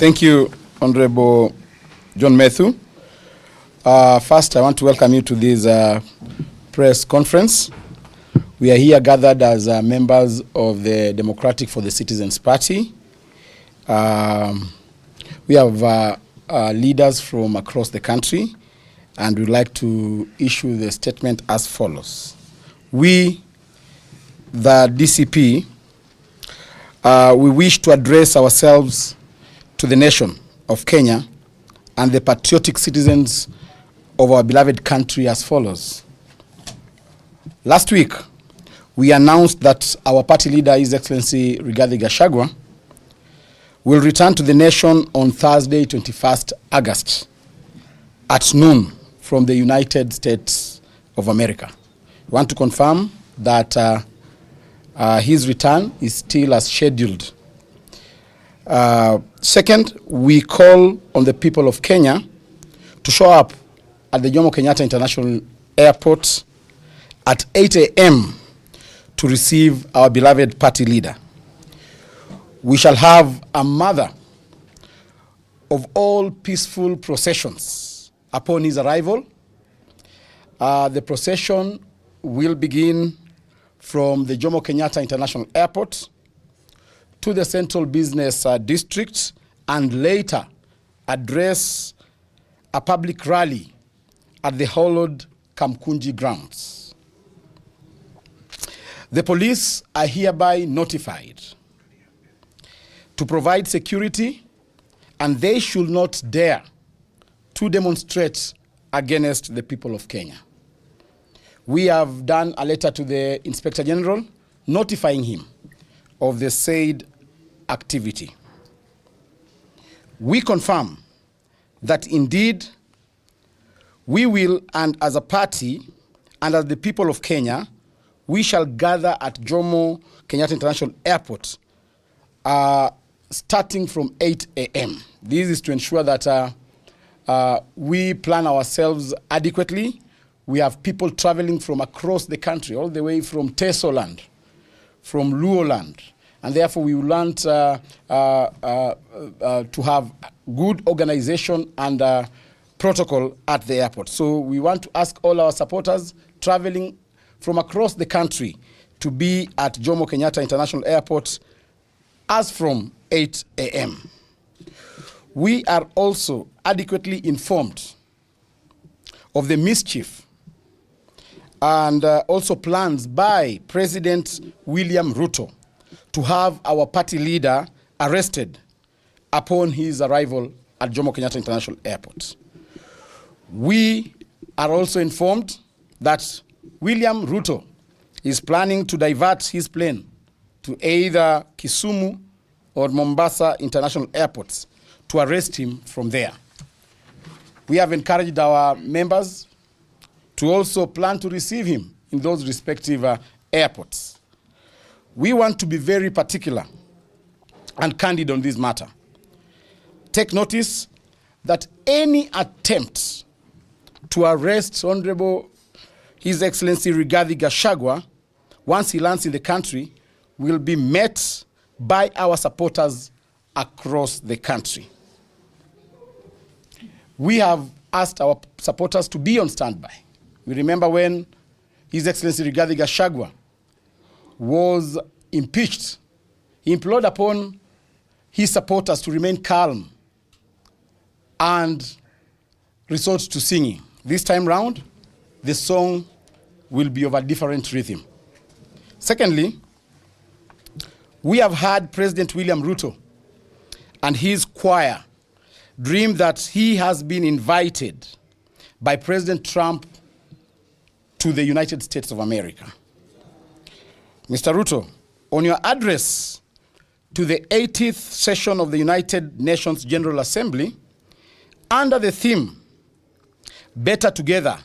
Thank you, Honorable John Methu. First, I want to welcome you to this press conference. We are here gathered as members of the Democratic for the Citizens Party. We have leaders from across the country, and we'd like to issue the statement as follows. We, the DCP, we wish to address ourselves to the nation of Kenya and the patriotic citizens of our beloved country as follows. Last week, we announced that our party leader, His Excellency Rigathi Gachagua, will return to the nation on Thursday, 21st August at noon from the United States of America. We want to confirm that his return is still as scheduled. Second, we call on the people of Kenya to show up at the Jomo Kenyatta International Airport at 8 a.m. to receive our beloved party leader. We shall have a mother of all peaceful processions upon his arrival. The procession will begin from the Jomo Kenyatta International Airport to the Central Business District and later address a public rally at the hallowed Kamkunji grounds. The police are hereby notified to provide security, and they should not dare to demonstrate against the people of Kenya. We have done a letter to the Inspector General notifying him of the said activity. We confirm that indeed we will, and as a party and as the people of Kenya, we shall gather at Jomo Kenyatta International Airport starting from 8 a.m. This is to ensure that we plan ourselves adequately. We have people traveling from across the country, all the way from Tesoland, from Luoland, and therefore we want to have good organization and protocol at the airport. So we want to ask all our supporters traveling from across the country to be at Jomo Kenyatta International Airport as from 8 a.m. We are also adequately informed of the mischief and also plans by President William Ruto to have our party leader arrested upon his arrival at Jomo Kenyatta International Airport. We are also informed that William Ruto is planning to divert his plane to either Kisumu or Mombasa International Airports to arrest him from there. We have encouraged our members to also plan to receive him in those respective airports. We want to be very particular and candid on this matter. Take notice that any attempt to arrest Honorable His Excellency Rigathi Gachagua, once he lands in the country, will be met by our supporters across the country. We have asked our supporters to be on standby. We remember when His Excellency Rigathi Gachagua was impeached, he implored upon his supporters to remain calm and resort to singing. This time round, the song will be of a different rhythm. Secondly, we have had President William Ruto and his choir dream that he has been invited by President Trump to the United States of America. Mr. Ruto, on your address to the 80th session of the United Nations General Assembly, under the theme, Better Together,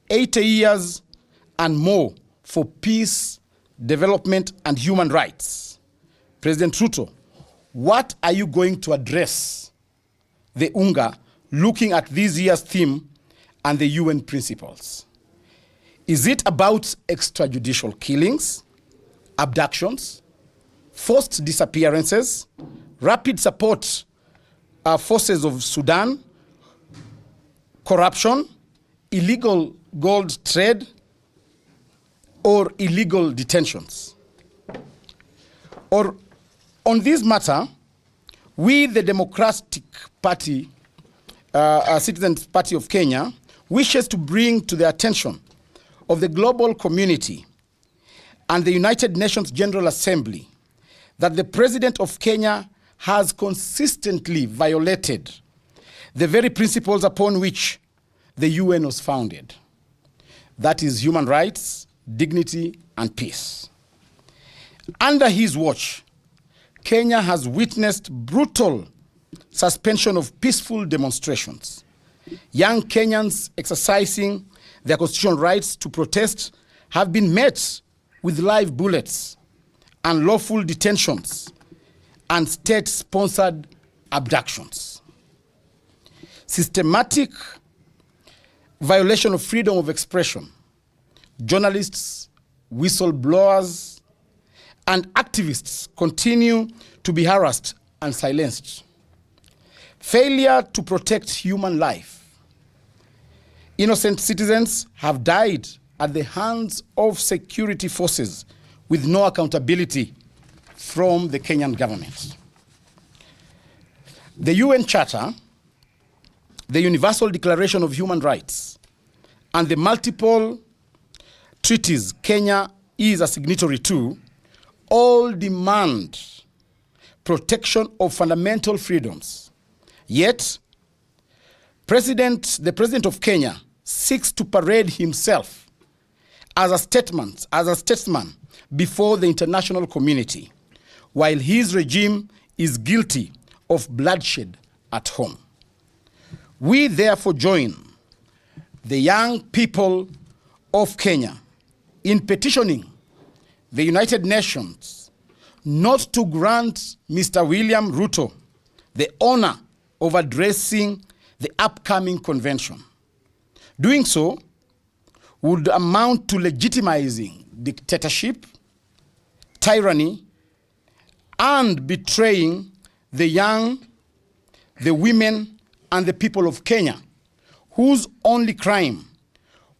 80 years and more for peace, development, and human rights. President Ruto, what are you going to address the UNGA looking at this year's theme and the UN principles? Is it about extrajudicial killings, abductions, forced disappearances, rapid support forces of Sudan, corruption, illegal gold trade, or illegal detentions. Or on this matter, we, the Democratic Party, Citizens Party of Kenya, wishes to bring to the attention of the global community and the United Nations General Assembly that the President of Kenya has consistently violated the very principles upon which the UN was founded. That is human rights, dignity, and peace. Under his watch, Kenya has witnessed brutal suspension of peaceful demonstrations. Young Kenyans exercising their constitutional rights to protest have been met with live bullets, unlawful detentions, and state-sponsored abductions. Systematic violation of freedom of expression. Journalists, whistleblowers, and activists continue to be harassed and silenced. Failure to protect human life. Innocent citizens have died at the hands of security forces with no accountability from the Kenyan government. The UN Charter, the Universal Declaration of Human Rights, and the multiple treaties Kenya is a signatory to all demand protection of fundamental freedoms. Yet, the President of Kenya seeks to parade himself as a statesman before the international community, while his regime is guilty of bloodshed at home. We therefore join the young people of Kenya in petitioning the United Nations not to grant Mr. William Ruto the honor of addressing the upcoming convention. Doing so would amount to legitimizing dictatorship, tyranny, and betraying the young, the women, and the people of Kenya, whose only crime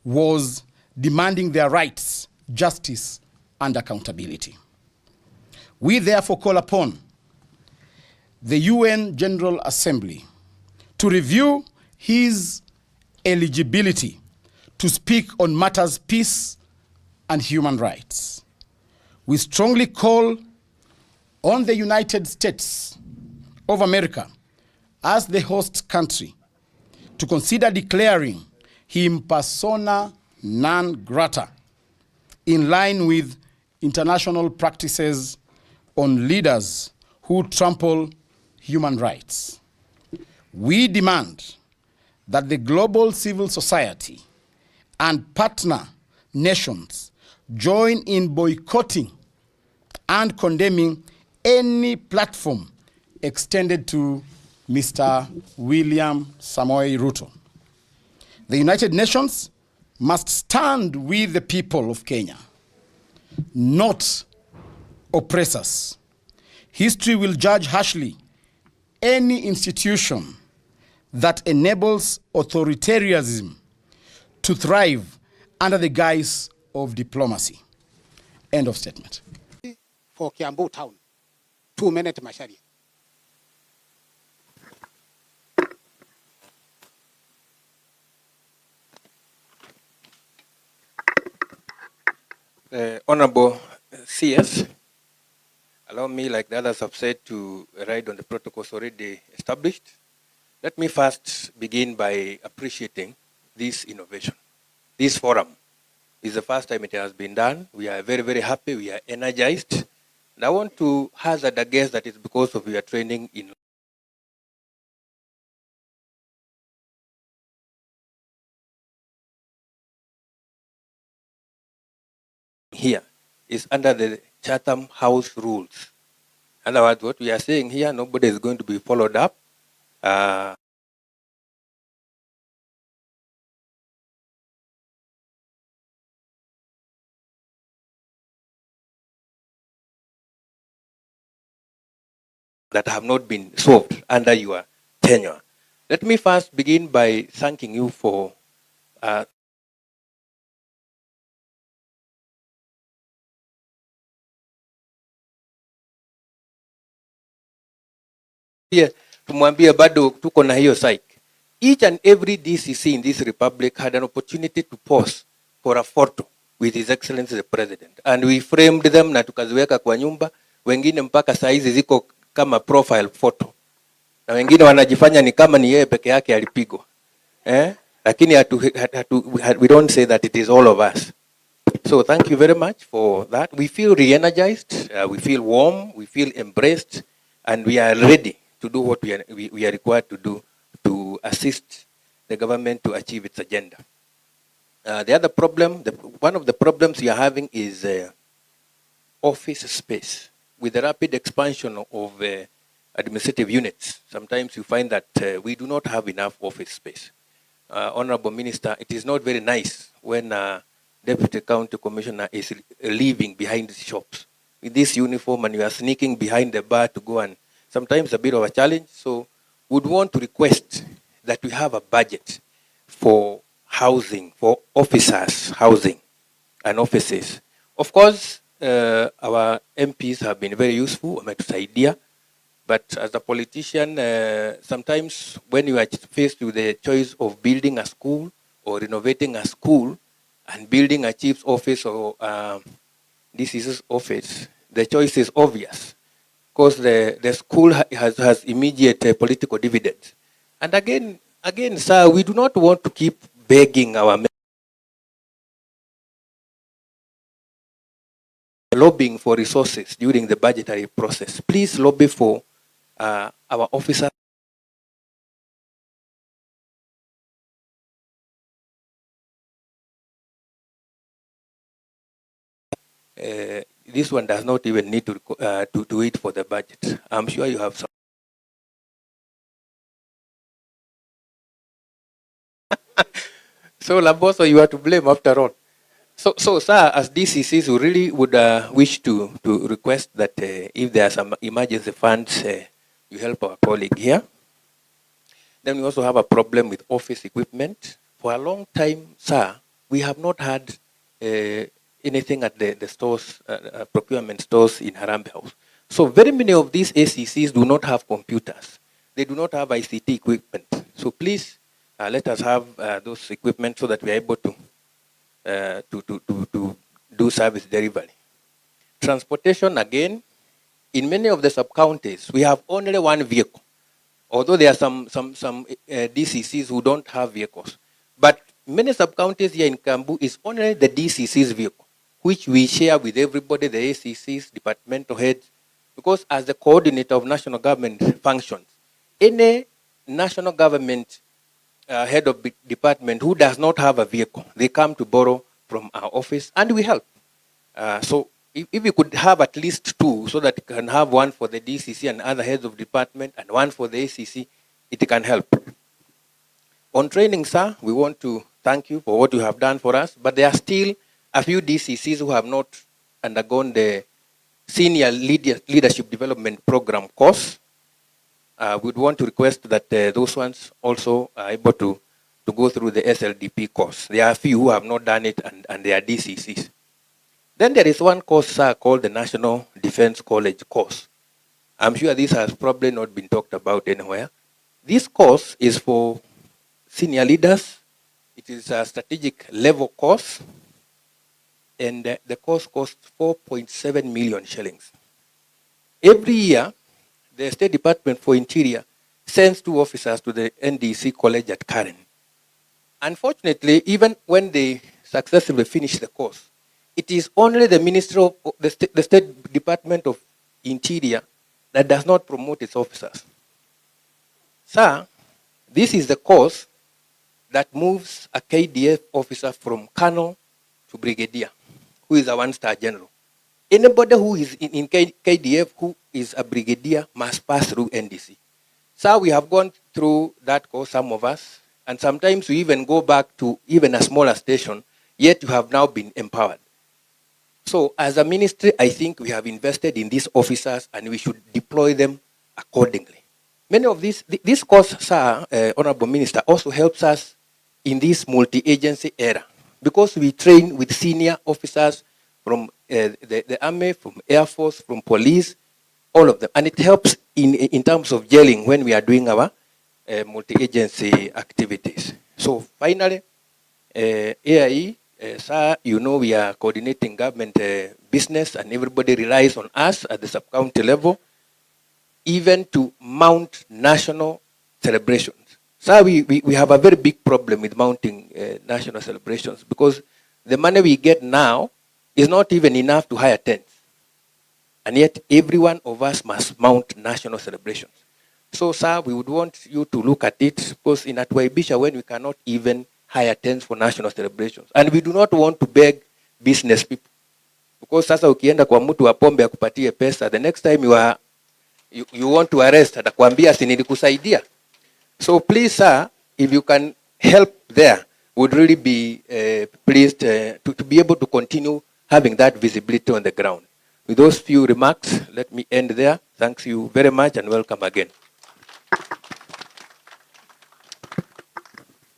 was demanding their rights, justice, and accountability. We therefore call upon the UN General Assembly to review his eligibility to speak on matters peace and human rights. We strongly call on the United States of America as the host country to consider declaring him persona non grata in line with international practices on leaders who trample human rights. We demand that the global civil society and partner nations join in boycotting and condemning any platform extended to Mr. William Samoei Ruto. The United Nations must stand with the people of Kenya, not oppressors. History will judge harshly any institution that enables authoritarianism to thrive under the guise of diplomacy. End of statement. For Kiambu town, 2 minutes Mashari. Honorable CS, allow me, like the others have said, to ride on the protocols already established. Let me first begin by appreciating this innovation. This forum is the first time it has been done. We are very, very happy. We are energized. And I want to hazard a guess that it's because of your training in here is under the Chatham House rules. In other words, what we are saying here, nobody is going to be followed up. That have not been solved under your tenure. Let me first begin by thanking you for tumwambie bado tuko na hiyo psyche. Each and every DCC in this republic had an opportunity to pose for a photo with His Excellency the President, and we framed them na tukaziweka kwa nyumba. Wengine mpaka saizi ziko kama profile photo, na wengine wanajifanya ni kama ni yeye peke yake alipigwa, lakini we don't say that it is all of us. So thank you very much for that. We feel re-energized, we feel warm, we feel embraced, and we are ready to do what we are required to do to assist the government to achieve its agenda. The other problem, one of the problems we are having is office space. With the rapid expansion of administrative units, sometimes you find that we do not have enough office space. Honorable Minister, it is not very nice when Deputy County Commissioner is leaving behind the shops with this uniform and you are sneaking behind the bar to go, and sometimes a bit of a challenge. So would want to request that we have a budget for housing, for officers' housing and offices. Of course, our MPs have been very useful, wametusaidia, but as a politician, sometimes when you are faced with the choice of building a school or renovating a school and building a chief's office or DCC's office, the choice is obvious, because the school has immediate political dividends. And again, sir, we do not want to keep begging our lobbying for resources during the budgetary process. Please lobby for our officers. This one does not even need to wait for the budget. I'm sure you have some. So Laboso, you are to blame after all. So sir, as DCCs, we really would wish to request that if there are some emergency funds, you help our colleague here. Then we also have a problem with office equipment. For a long time, sir, we have not had anything at the stores, procurement stores in Harambee House. So very many of these ACCs do not have computers. They do not have ICT equipment. So please let us have those equipment so that we are able to do service delivery. Transportation, again, in many of the sub-counties, we have only one vehicle. Although there are some DCCs who don't have vehicles. But many sub-counties here in Kambu is only the DCC's vehicle, which we share with everybody, the ACCs, departmental heads, because as the coordinator of national government functions, any national government head of department who does not have a vehicle, they come to borrow from our office and we help. So if we could have at least two, so that you can have one for the DCC and other heads of department and one for the ACC, it can help. On training, sir, we want to thank you for what you have done for us, but there are still a few DCCs who have not undergone the Senior Leadership Development Program course. We'd want to request that those ones also are able to go through the SLDP course. There are a few who have not done it and they are DCCs. Then there is one course, sir, called the National Defense College course. I'm sure this has probably not been talked about anywhere. This course is for senior leaders. It is a strategic level course, and the course costs 4.7 million shillings. Every year, the State Department for Interior sends 2 officers to the NDC College at Karen. Unfortunately, even when they successfully finish the course, it is only the Ministry of the State Department of Interior that does not promote its officers. Sir, this is the course that moves a KDF officer from colonel to brigadier, who is a 1-star general. Anybody who is in KDF who is a brigadier must pass through NDC. Sir, we have gone through that course, some of us, and sometimes we even go back to even a smaller station, yet you have now been empowered. So as a ministry, I think we have invested in these officers and we should deploy them accordingly. Many of this course, sir, Honorable Minister, also helps us in this multi-agency era, because we train with senior officers from the Army, from Air Force, from police, all of them. And it helps in terms of gelling when we are doing our multi-agency activities. So finally, AIE, sir, you know we are coordinating government business, and everybody relies on us at the sub-county level, even to mount national celebrations. So we have a very big problem with mounting national celebrations, because the money we get now is not even enough to hire tents. And yet every one of us must mount national celebrations. So, sir, we would want you to look at it, because in Atuaibisha, when we cannot even hire tents for national celebrations, and we do not want to beg business people, because sasa ukienda kwa mtu wa pombe akupatie pesa, the next time you want to arrest, atakwambia si nilikusaidia. So please, sir, if you can help there, would really be pleased to be able to continue having that visibility on the ground. With those few remarks, let me end there. Thanks you very much and welcome again.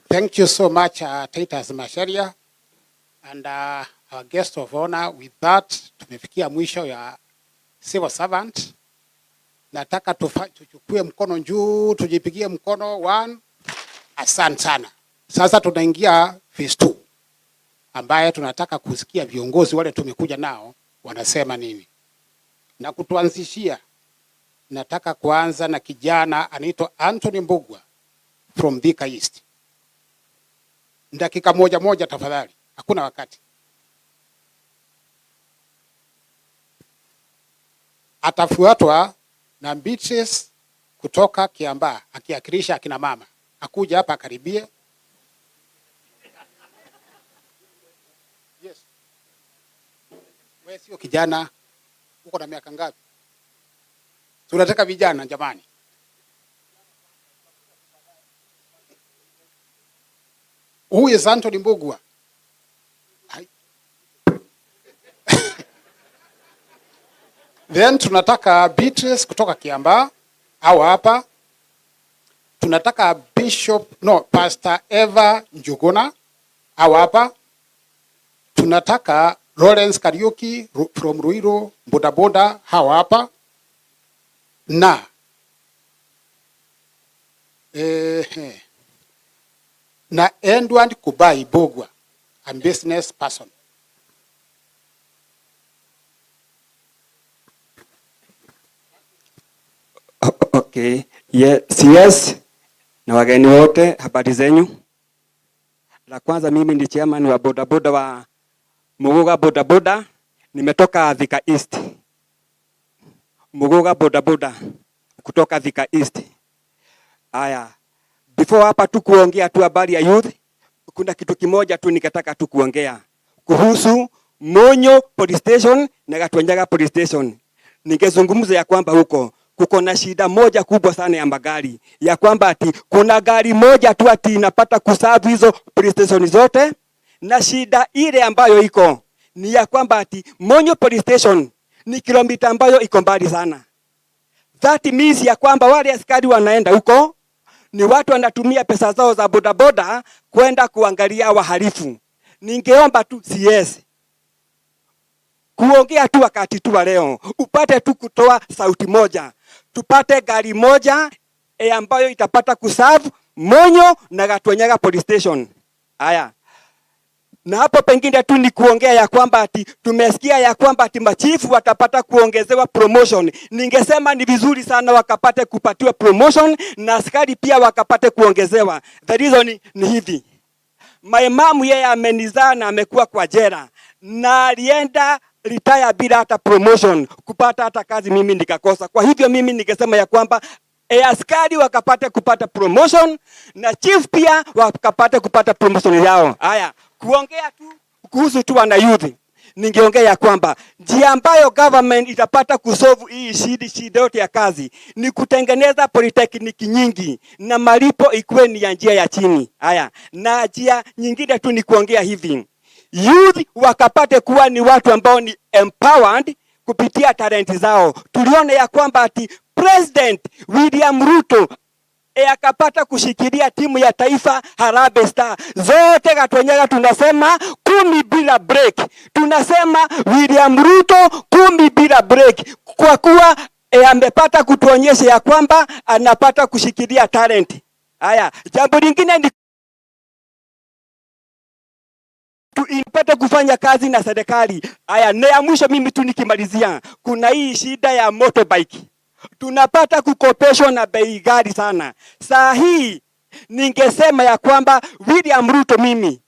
Thank you so much, Titus Macharia, and our guest of honor. With that, tumefikia mwisho ya civil servant. Nataka tuchukue mkono juu, tujipigie mkono. One, asante sana. Sasa tunaingia phase 2, ambaye tunataka kusikia viongozi wale tumekuja nao wanasema nini. Na kutuanzishia, nataka kuanza na kijana anaitwa Anthony Mbugua from Thika East. Dakika moja tafadhali, hakuna wakati. Atafuatwa na Beatrice kutoka Kiambaa, akiakilisha akina mama. Akuja hapa akaribie. Yes. Wewe sio kijana, uko na miaka ngapi? Tunataka vijana jamani. Huyu is Anthony Mbugua. Then tunataka Beatrice kutoka Kiambaa au hapa. Tunataka Pastor Eva Njuguna au hapa. Tunataka Lawrence Kariuki from Ruiru bodaboda hawa hapa. Na Edward Kubai Bogwa, a business person. Okay. Yes. Na wageni wote, habari zenyu. La kwanza, mimi ndi chairman wa bodaboda wa Muguga bodaboda. Nimetoka Thika East. Muguga bodaboda kutoka Thika East. Aya. Before hapa tu kuongea tu habari ya youth, kuna kitu kimoja tu nikataka tu kuongea kuhusu Monyo Police Station na Gatwenjaga Police Station. Ningezungumza ya kwamba huko kuko na shida moja kubwa sana ya magari, ya kwamba ati kuna gari moja tu ati inapata kusavu hizo police station zote, na shida ile ambayo iko ni ya kwamba ati Monyo Police Station ni kilomita ambayo iko mbali sana. That means ya kwamba wale askari wanaenda huko ni watu wanatumia pesa zao za bodaboda kwenda kuangalia wahalifu. Ningeomba tu CS kuongea tu wakati tu leo, upate tu kutoa sauti moja, tupate gari moja ambayo itapata kuserve Monyo na Gatwenyaga Police Station. Haya. Na hapo pengine tu ni kuongea ya kwamba ati tumesikia ya kwamba ati machifu watapata kuongezewa promotion. Ningesema ni vizuri sana wakapate kupatiwa promotion na askari pia wakapate kuongezewa. The reason ni hivi. My mom yeye amenizaa na amekuwa kwa jela na alienda retire bila hata promotion, kupata hata kazi mimi nikakosa. Kwa hivyo mimi ningesema ya kwamba askari wakapate kupata promotion na chief pia wakapate kupata promotion yao. Haya, kuongea tu kuhusu tu wana youth, ningeongea ya kwamba njia ambayo government itapata kusolve hii shida yote ya kazi ni kutengeneza polytechnic nyingi na malipo ikuwe ni ya njia ya chini. Haya, na njia nyingine tu ni kuongea hivi, youth wakapate kuwa ni watu ambao ni empowered kupitia talenti zao. Tuliona ya kwamba ati President William Ruto akapata kushikilia timu ya taifa Harambee Star. Zote Gatonyega tunasema 10 bila break. Tunasema William Ruto 10 bila break. Kwa kuwa amepata kutuonyesha ya kwamba anapata kushikilia talent. Haya, jambo lingine ni ipate kufanya kazi na serikali. Haya, na ya mwisho mimi tu nikimalizia, kuna hii shida ya motorbike. Tunapata kukopeshwa na bei ghali sana. Saa hii ningesema ya kwamba William Ruto mimi